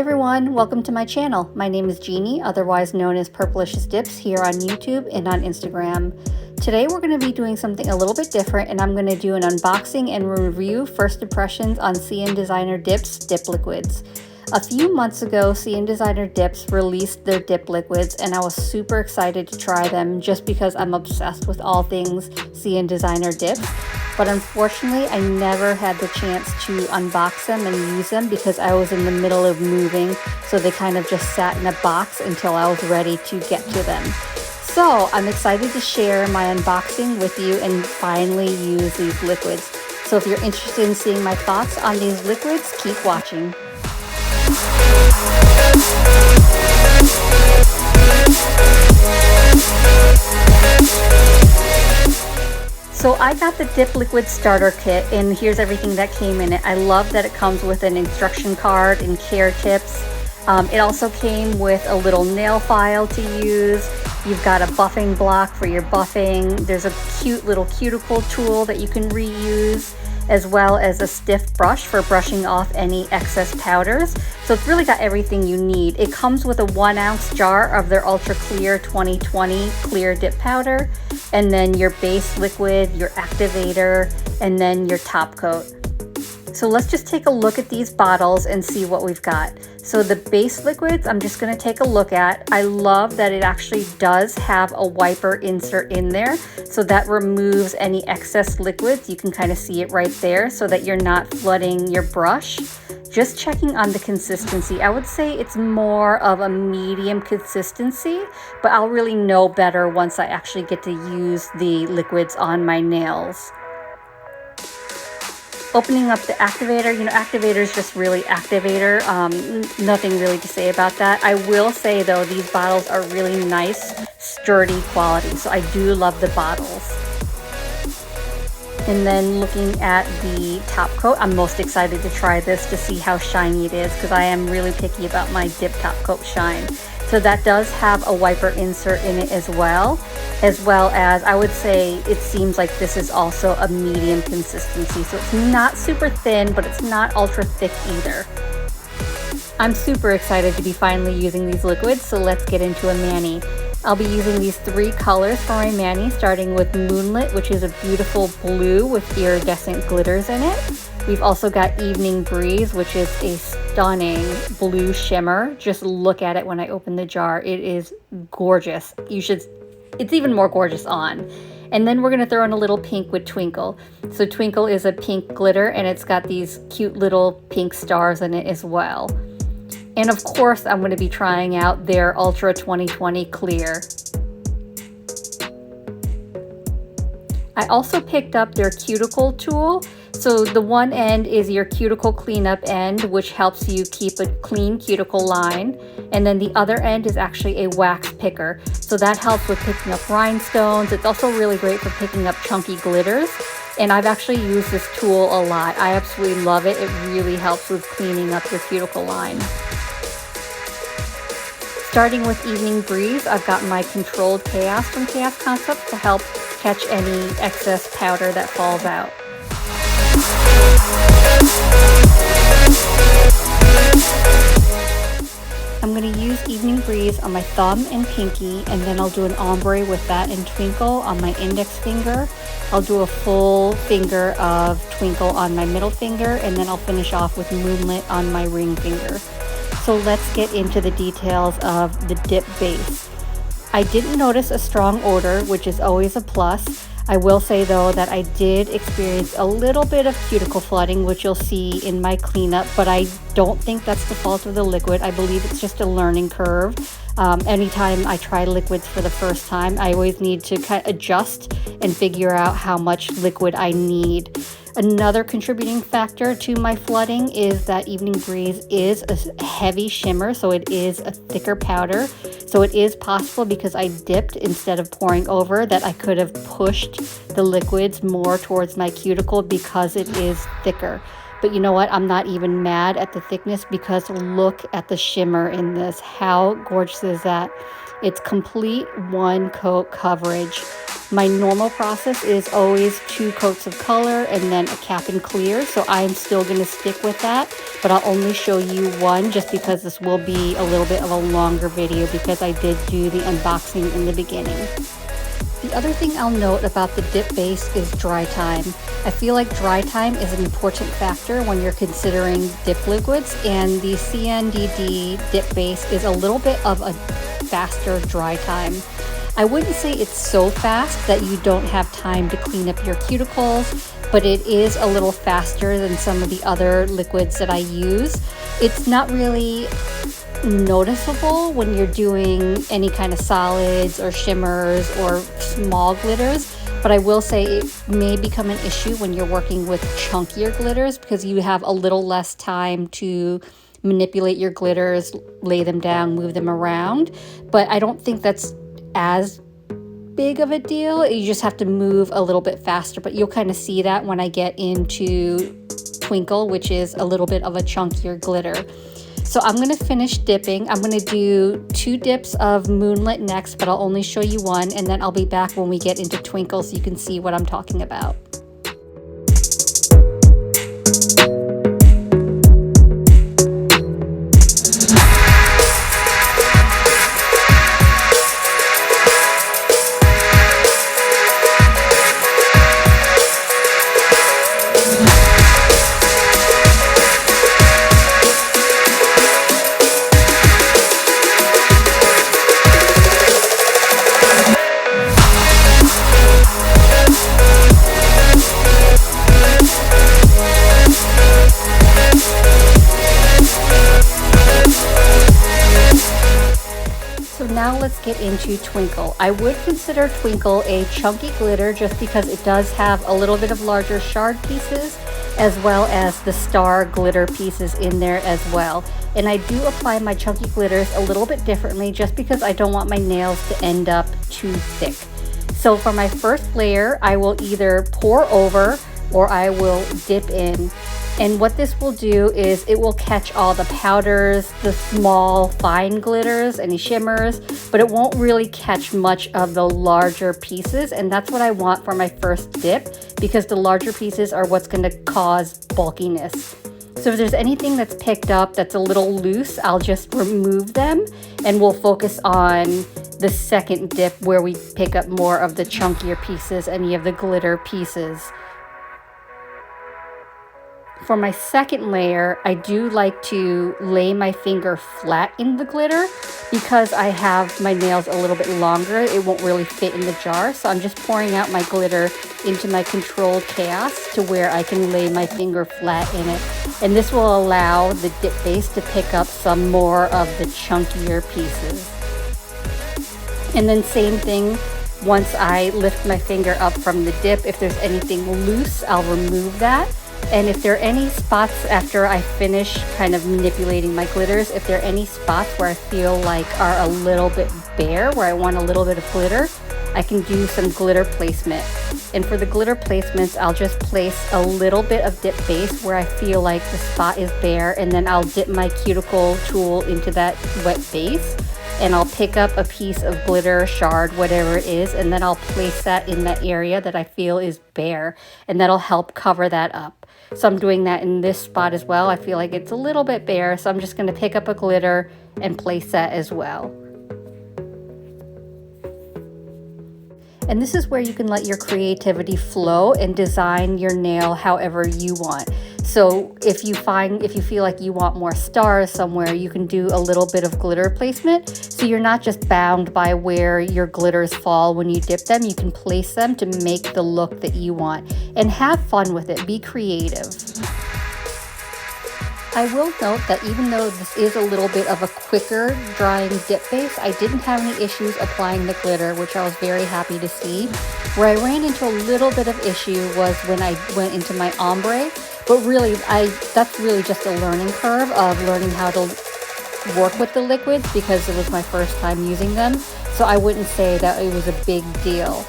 everyone, welcome to my channel. My name is Jeannie, otherwise known as Purplicious Dips, here on YouTube and on Instagram. Today we're going to be doing something a little bit different, and I'm going to do an unboxing and review first impressions on 𝐀𝐦𝐚 Dipp's dip liquids. A few months ago, 𝐀𝐦𝐚 Dips released their dip liquids, and I was super excited to try them just because I'm obsessed with all things 𝐀𝐦𝐚 Dips. But unfortunately, I never had the chance to unbox them and use them because I was in the middle of moving, so they kind of just sat in a box until I was ready to get to them. So I'm excited to share my unboxing with you and finally use these liquids. So if you're interested in seeing my thoughts on these liquids, keep watching. So I got the Dip Liquid Starter Kit, and here's everything that came in it. I love that it comes with an instruction card and care tips. It also came with a little nail file to use. You've got a buffing block for your buffing. There's a cute little cuticle tool that you can reuse, as well as a stiff brush for brushing off any excess powders. So it's really got everything you need. It comes with a 1 ounce jar of their Ultra Clear 2020 clear dip powder, and then your base liquid, your activator, and then your top coat. So let's just take a look at these bottles and see what we've got. So the base liquids, I'm just going to take a look at. I love that it actually does have a wiper insert in there, so that removes any excess liquids. You can kind of see it right there so that you're not flooding your brush. Just checking on the consistency, I would say it's more of a medium consistency, but I'll really know better once I actually get to use the liquids on my nails. Opening up the activator, activator is just really activator. Nothing really to say about that. I will say though, these bottles are really nice, sturdy quality, so I do love the bottles. And then looking at the top coat, I'm most excited to try this to see how shiny it is, because I am really picky about my dip top coat shine. So that does have a wiper insert in it as well as I would say it seems like this is also a medium consistency. So it's not super thin, but it's not ultra thick either. I'm super excited to be finally using these liquids, so let's get into a mani. I'll be using these 3 colors for my mani, starting with Moonlit, which is a beautiful blue with iridescent glitters in it. We've also got Evening Breeze, which is a stunning blue shimmer. Just look at it when I open the jar. It is gorgeous. It's even more gorgeous on. And then we're going to throw in a little pink with Twinkle. So Twinkle is a pink glitter, and it's got these cute little pink stars in it as well. And of course, I'm going to be trying out their Ultra 2020 Clear. I also picked up their cuticle tool. So the one end is your cuticle cleanup end, which helps you keep a clean cuticle line. And then the other end is actually a wax picker. So that helps with picking up rhinestones. It's also really great for picking up chunky glitters. And I've actually used this tool a lot. I absolutely love it. It really helps with cleaning up your cuticle line. Starting with Evening Breeze, I've got my Controlled Chaos from Chaos Concepts to help catch any excess powder that falls out. I'm going to use Evening Breeze on my thumb and pinky, and then I'll do an ombre with that and Twinkle on my index finger. I'll do a full finger of Twinkle on my middle finger, and then I'll finish off with Moonlit on my ring finger. So let's get into the details of the dip base. I didn't notice a strong odor, which is always a plus. I will say though that I did experience a little bit of cuticle flooding, which you'll see in my cleanup, but I don't think that's the fault of the liquid. I believe it's just a learning curve. Anytime I try liquids for the first time, I always need to kind of adjust and figure out how much liquid I need. Another contributing factor to my flooding is that Evening Breeze is a heavy shimmer, so it is a thicker powder. So it is possible, because I dipped instead of pouring over, that I could have pushed the liquids more towards my cuticle because it is thicker. But you know what? I'm not even mad at the thickness, because look at the shimmer in this. How gorgeous is that? It's complete 1 coat coverage. My normal process is always 2 coats of color and then a cap and clear, so I'm still going to stick with that, but I'll only show you one just because this will be a little bit of a longer video because I did do the unboxing in the beginning. The other thing I'll note about the dip base is dry time. I feel like dry time is an important factor when you're considering dip liquids, and the CNDD dip base is a little bit of a faster dry time. I wouldn't say it's so fast that you don't have time to clean up your cuticles, but it is a little faster than some of the other liquids that I use. It's not really noticeable when you're doing any kind of solids or shimmers or small glitters, but I will say it may become an issue when you're working with chunkier glitters because you have a little less time to manipulate your glitters, lay them down, move them around. But I don't think that's as big of a deal. You just have to move a little bit faster, but you'll kind of see that when I get into Twinkle, which is a little bit of a chunkier glitter. So I'm going to finish dipping. I'm going to do 2 dips of Moonlit next, but I'll only show you one, and then I'll be back when we get into Twinkle so you can see what I'm talking about. Now let's get into Twinkle. I would consider Twinkle a chunky glitter just because it does have a little bit of larger shard pieces as well as the star glitter pieces in there as well. And I do apply my chunky glitters a little bit differently just because I don't want my nails to end up too thick. So for my first layer, I will either pour over or I will dip in. And what this will do is it will catch all the powders, the small fine glitters, any shimmers, but it won't really catch much of the larger pieces. And that's what I want for my first dip because the larger pieces are what's going to cause bulkiness. So if there's anything that's picked up that's a little loose, I'll just remove them and we'll focus on the second dip where we pick up more of the chunkier pieces, any of the glitter pieces. For my second layer, I do like to lay my finger flat in the glitter because I have my nails a little bit longer. It won't really fit in the jar, so I'm just pouring out my glitter into my controlled chaos to where I can lay my finger flat in it. And this will allow the dip base to pick up some more of the chunkier pieces. And then same thing, once I lift my finger up from the dip, if there's anything loose, I'll remove that. And if there are any spots after I finish kind of manipulating my glitters, if there are any spots where I feel like are a little bit bare, where I want a little bit of glitter, I can do some glitter placement. And for the glitter placements, I'll just place a little bit of dip base where I feel like the spot is bare, and then I'll dip my cuticle tool into that wet base, and I'll pick up a piece of glitter, shard, whatever it is, and then I'll place that in that area that I feel is bare, and that'll help cover that up. So I'm doing that in this spot as well. I feel like it's a little bit bare, so I'm just going to pick up a glitter and place that as well. And this is where you can let your creativity flow and design your nail however you want. So if you feel like you want more stars somewhere, you can do a little bit of glitter placement. So you're not just bound by where your glitters fall when you dip them. You can place them to make the look that you want and have fun with it. Be creative. I will note that even though this is a little bit of a quicker drying dip base, I didn't have any issues applying the glitter, which I was very happy to see. Where I ran into a little bit of issue was when I went into my ombre, but really that's really just a learning curve of learning how to work with the liquids because it was my first time using them, so I wouldn't say that it was a big deal.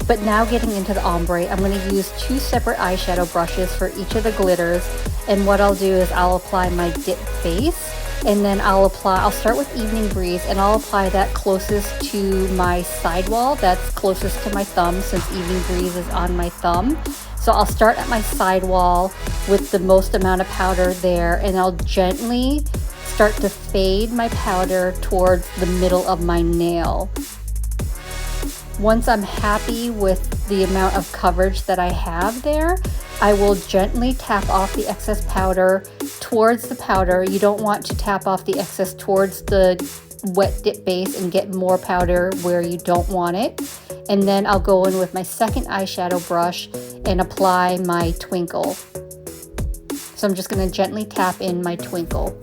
But now getting into the ombre, I'm going to use 2 separate eyeshadow brushes for each of the glitters, and what I'll do is I'll apply my dip base And then I'll start with Evening Breeze, and I'll apply that closest to my sidewall. That's closest to my thumb, since Evening Breeze is on my thumb. So I'll start at my sidewall with the most amount of powder there, and I'll gently start to fade my powder towards the middle of my nail. Once I'm happy with the amount of coverage that I have there, I will gently tap off the excess powder towards the powder. You don't want to tap off the excess towards the wet dip base and get more powder where you don't want it. And then I'll go in with my second eyeshadow brush and apply my Twinkle. So I'm just going to gently tap in my Twinkle.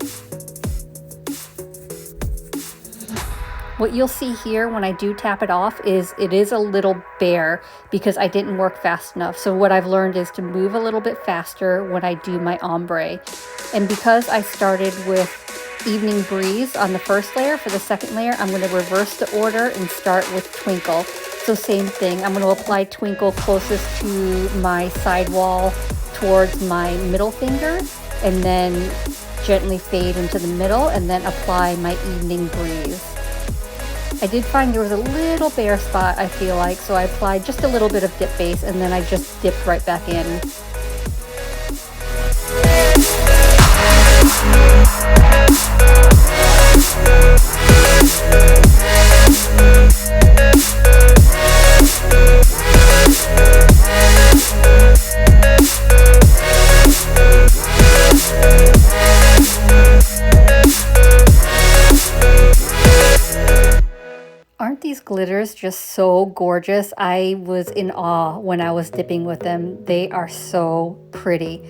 What you'll see here when I do tap it off is it is a little bare because I didn't work fast enough. So what I've learned is to move a little bit faster when I do my ombre. And because I started with Evening Breeze on the first layer, for the second layer, I'm going to reverse the order and start with Twinkle. So same thing, I'm going to apply Twinkle closest to my sidewall towards my middle finger, and then gently fade into the middle, and then apply my Evening Breeze. I did find there was a little bare spot, I feel like, so I applied just a little bit of dip base, and then I just dipped right back in. Aren't these glitters just so gorgeous? I was in awe when I was dipping with them. They are so pretty.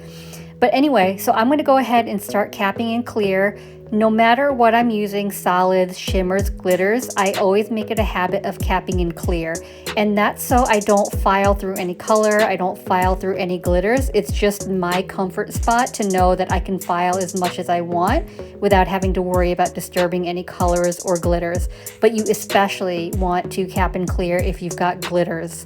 But anyway, so I'm going to go ahead and start capping in clear. No matter what I'm using, solids, shimmers, glitters, I always make it a habit of capping in clear. And that's so I don't file through any color, I don't file through any glitters. It's just my comfort spot to know that I can file as much as I want without having to worry about disturbing any colors or glitters. But you especially want to cap in clear if you've got glitters.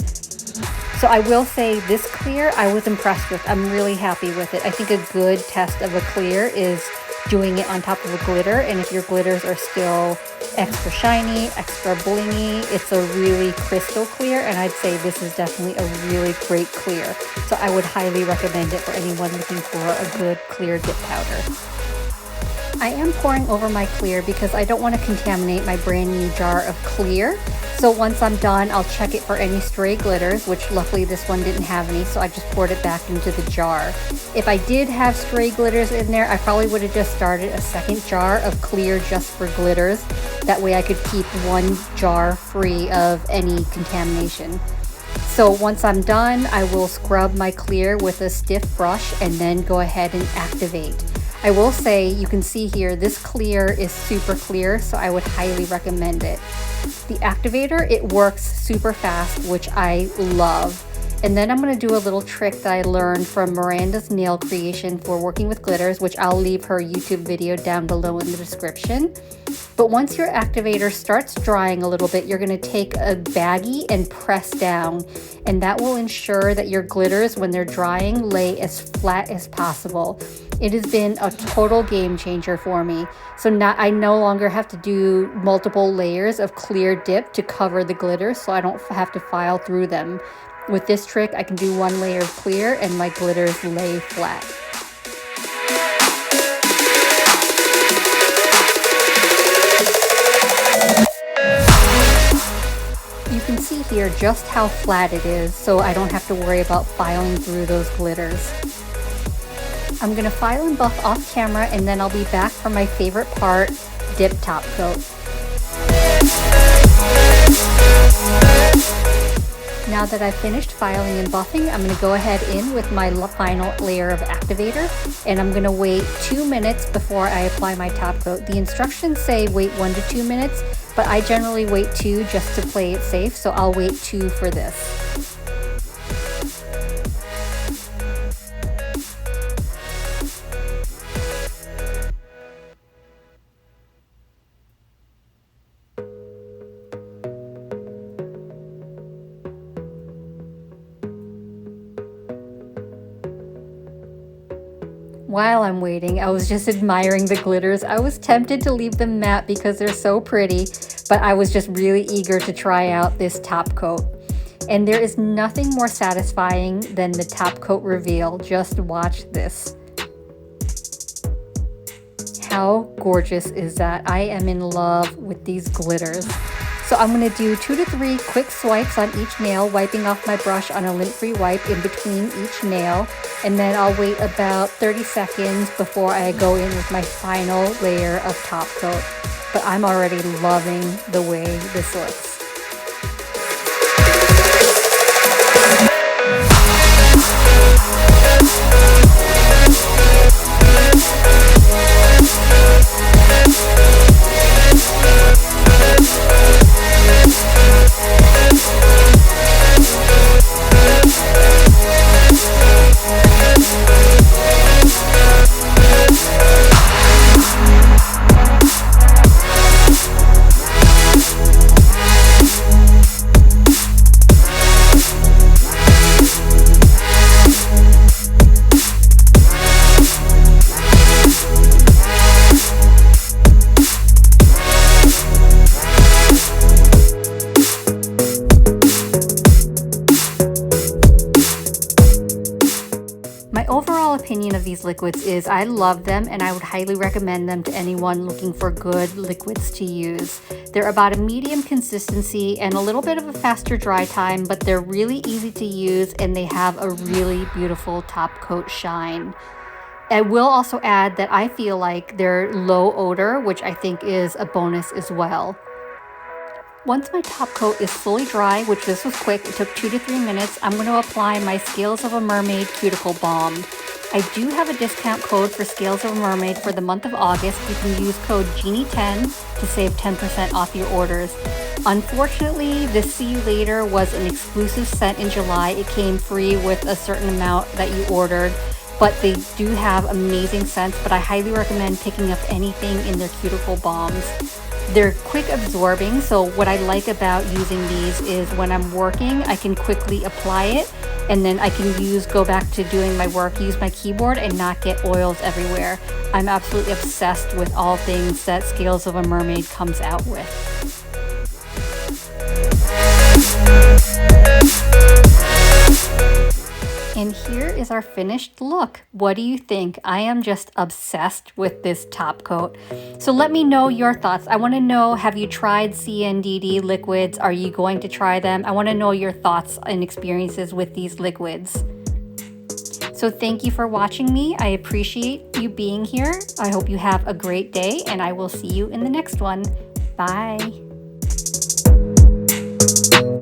So I will say this clear I was impressed with. I'm really happy with it. I think a good test of a clear is doing it on top of a glitter, and if your glitters are still extra shiny, extra blingy, it's a really crystal clear, and I'd say this is definitely a really great clear. So I would highly recommend it for anyone looking for a good clear dip powder. I am pouring over my clear because I don't want to contaminate my brand new jar of clear. So once I'm done, I'll check it for any stray glitters, which luckily this one didn't have any, so I just poured it back into the jar. If I did have stray glitters in there, I probably would have just started a second jar of clear just for glitters. That way I could keep one jar free of any contamination. So once I'm done, I will scrub my clear with a stiff brush and then go ahead and activate. I will say, you can see here, this clear is super clear, so I would highly recommend it. The activator, it works super fast, which I love. And then I'm going to do a little trick that I learned from Miranda's nail creation for working with glitters, which I'll leave her YouTube video down below in the description. But once your activator starts drying a little bit, you're going to take a baggie and press down, and that will ensure that your glitters, when they're drying, lay as flat as possible. It has been a total game changer for me. So now I no longer have to do multiple layers of clear dip to cover the glitters, so I don't have to file through them. With this trick, I can do one layer of clear and my glitters lay flat. You can see here just how flat it is, so I don't have to worry about filing through those glitters. I'm going to file and buff off camera, and then I'll be back for my favorite part, dip top coat. Now that I've finished filing and buffing, I'm going to go ahead in with my final layer of activator, and I'm going to wait 2 minutes before I apply my top coat. The instructions say wait 1 to 2 minutes, but I generally wait 2 just to play it safe, so I'll wait 2 for this. While I'm waiting, I was just admiring the glitters. I was tempted to leave them matte because they're so pretty, but I was just really eager to try out this top coat. And there is nothing more satisfying than the top coat reveal. Just watch this. How gorgeous is that? I am in love with these glitters. So I'm going to do 2 to 3 quick swipes on each nail, wiping off my brush on a lint-free wipe in between each nail. And then I'll wait about 30 seconds before I go in with my final layer of top coat. But I'm already loving the way this looks. My overall opinion of these liquids is I love them and I would highly recommend them to anyone looking for good liquids to use. They're about a medium consistency and a little bit of a faster dry time, but they're really easy to use and they have a really beautiful top coat shine. I will also add that I feel like they're low odor, which I think is a bonus as well. Once my top coat is fully dry, which this was quick, it took 2 to 3 minutes, I'm going to apply my Scales of a Mermaid Cuticle Balm. I do have a discount code for Scales of a Mermaid for the month of August. You can use code GENIE10 to save 10% off your orders. Unfortunately, the See You Later was an exclusive scent in July. It came free with a certain amount that you ordered, but they do have amazing scents, but I highly recommend picking up anything in their cuticle balms. They're quick absorbing, so what I like about using these is when I'm working, I can quickly apply it and then I can go back to doing my work, use my keyboard and not get oils everywhere. I'm absolutely obsessed with all things that Scales of a Mermaid comes out with. And here is our finished look. What do you think? I am just obsessed with this top coat. So let me know your thoughts. I want to know, have you tried CNDD liquids? Are you going to try them? I want to know your thoughts and experiences with these liquids. So thank you for watching me. I appreciate you being here. I hope you have a great day and I will see you in the next one. Bye.